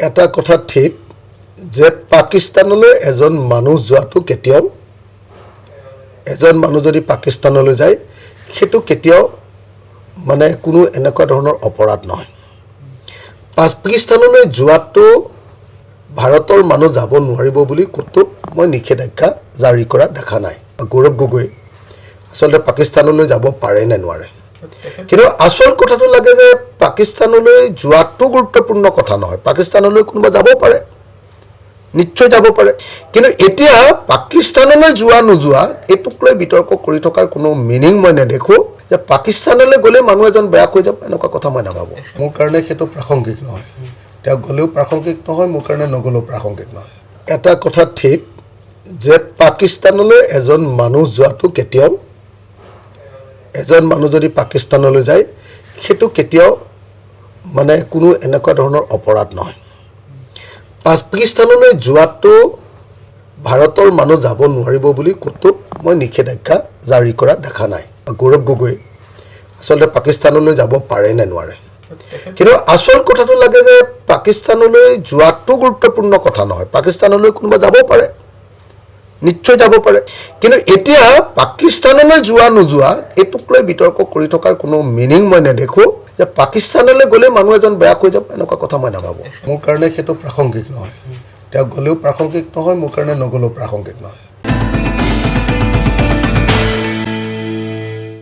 এটা কথা ঠিক যে পাকিস্তানলৈ এজন মানুহ যোৱাটো কেতিয়াও এজন মানুহ যদি পাকিস্তানলৈ যায় সেইটো কেতিয়াও মানে কোনো এনেকুৱা ধৰণৰ অপৰাধ নহয়। পাকিস্তানলৈ যোৱাটো ভাৰতৰ মানুহ যাব নোৱাৰিব বুলি ক'তো মই নিষেধাজ্ঞা জাৰি কৰা দেখা নাই। গৌৰৱ গগৈ আচলতে পাকিস্তানলৈ যাব পাৰে নে নোৱাৰে, কিন্তু আচল কথাটো লাগে যে পাকিস্তানলৈ যোৱাটো গুৰুত্বপূৰ্ণ কথা নহয়। পাকিস্তানলৈ কোনোবা যাব পাৰে, নিশ্চয় যাব পাৰে, কিন্তু এতিয়া পাকিস্তানলৈ যোৱা নোযোৱা এইটোক লৈ বিতৰ্ক কৰি থকাৰ কোনো মিনিং মই নেদেখোঁ। যে পাকিস্তানলৈ গ'লে মানুহ এজন বেয়া হৈ যাব এনেকুৱা কথা মই নাভাবোঁ। মোৰ কাৰণে সেইটো প্ৰাসংগিক নহয়, তেওঁ গ'লেও প্ৰাসংগিক নহয়, মোৰ কাৰণে নগ'লেও প্ৰাসংগিক নহয়। এটা কথা ঠিক যে পাকিস্তানলৈ এজন মানুহ যোৱাটো কেতিয়াও এজন মানুহ যদি পাকিস্তানলৈ যায় সেইটো কেতিয়াও মানে কোনো এনেকুৱা ধৰণৰ অপৰাধ নহয়। পাকিস্তানলৈ যোৱাটো ভাৰতৰ মানুহ যাব নোৱাৰিব বুলি ক'তো মই নিষেধাজ্ঞা জাৰি কৰা দেখা নাই। গৌৰৱ গগৈ আচলতে পাকিস্তানলৈ যাব পাৰে নে নোৱাৰে, কিন্তু আচল কথাটো লাগে যে পাকিস্তানলৈ যোৱাটো গুৰুত্বপূৰ্ণ কথা নহয়। পাকিস্তানলৈ কোনোবা যাব পাৰে, নিশ্চয় যাব পাৰে, কিন্তু এতিয়া পাকিস্তানলৈ যোৱা নোযোৱা এইটোক লৈ বিতৰ্ক কৰি থকাৰ কোনো মিনিং মই নেদেখোঁ। যে পাকিস্তানলৈ গ'লে মানুহ এজন বেয়া হৈ যাব এনেকুৱা কথা মই নাভাবোঁ। মোৰ কাৰণে সেইটো প্ৰাসংগিক নহয়, তেওঁ গ'লেও প্ৰাসংগিক নহয়, মোৰ কাৰণে নগ'লেও প্ৰাসংগিক নহয়।